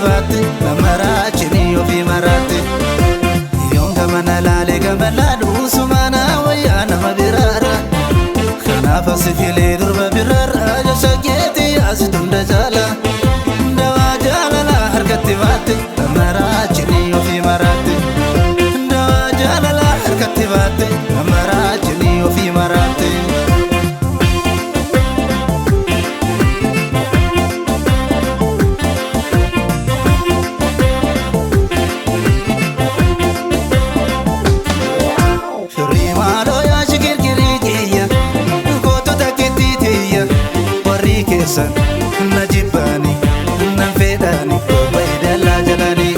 baate namaraachini ofii maraate yoon gamana laale gamalaadhu sumana wayyaa nama biraara kanaaf asi filee durba biraara jashageeti asi tunda jaala dawaa jaalala harkatti baate namaraachini ofii maraate dawaa jaalala harkatti baate namaraachini ofii maraate. Najibani nafedani baidala jalani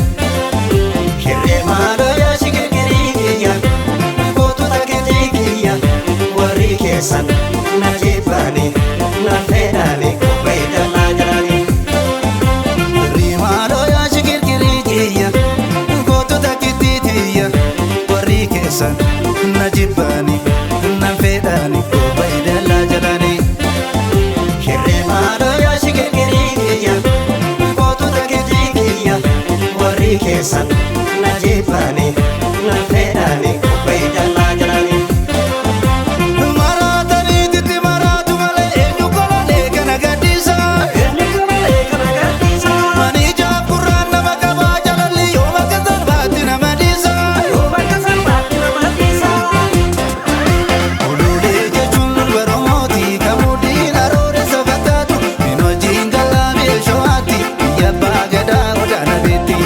kire malo ya shigiriya kotu taketiya wari kesan najibani nafedani baidala jalani kire malo ya shigiriya kotu taketiya wari kesan najibani nafedani baidala jalani kesan najibani nafedani baidala jalani maratani titi maratu male enyu kolale kana gadisa mani jaburan nama kaba jalali yo makasar batina madisa ulule jechun baromoti kamudi narore sabatatu mino jingala beshoati yabba gada odana beti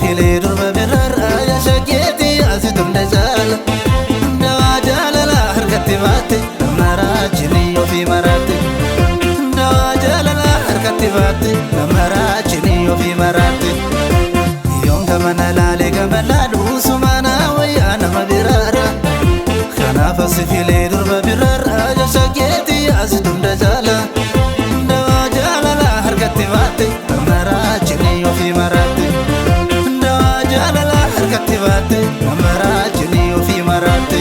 Filee durba biraara jashageeti asi tunda jaala dawaa jaalala harkatti baate namaraachini ofii maraate dawaa jaalala harkatti baate namaraachini ofii maraate yoon gamana laale gamalaadhu sumana wayyaa nama biraara kanaaf asi filee durba biraara jashageeti asi tunda jaala dawaa jaalala harkatti baate namaraachini ofii maraate Katibate, namaraachini ofii maraate.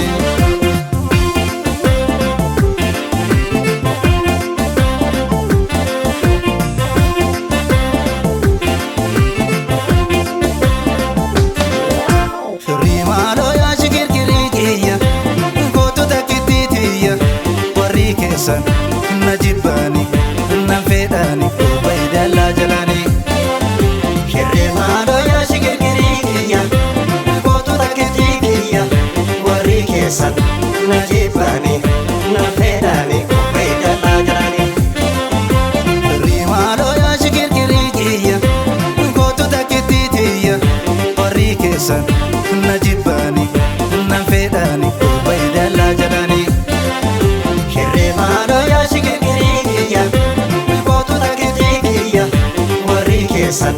Firii maaloo yaa shigirgiriya gootu takkittiitiya warri keessan najibani nafedhani baidala jalani. Firii maaloo yaa shigirgiriya kesan najibani nafedani baidala jalani rimalo ya shigirgiriya kotu takitiya wari kesan najibani nafedani baidala jalani rimalo ya shigirgiriya kotu takitiya wari kesan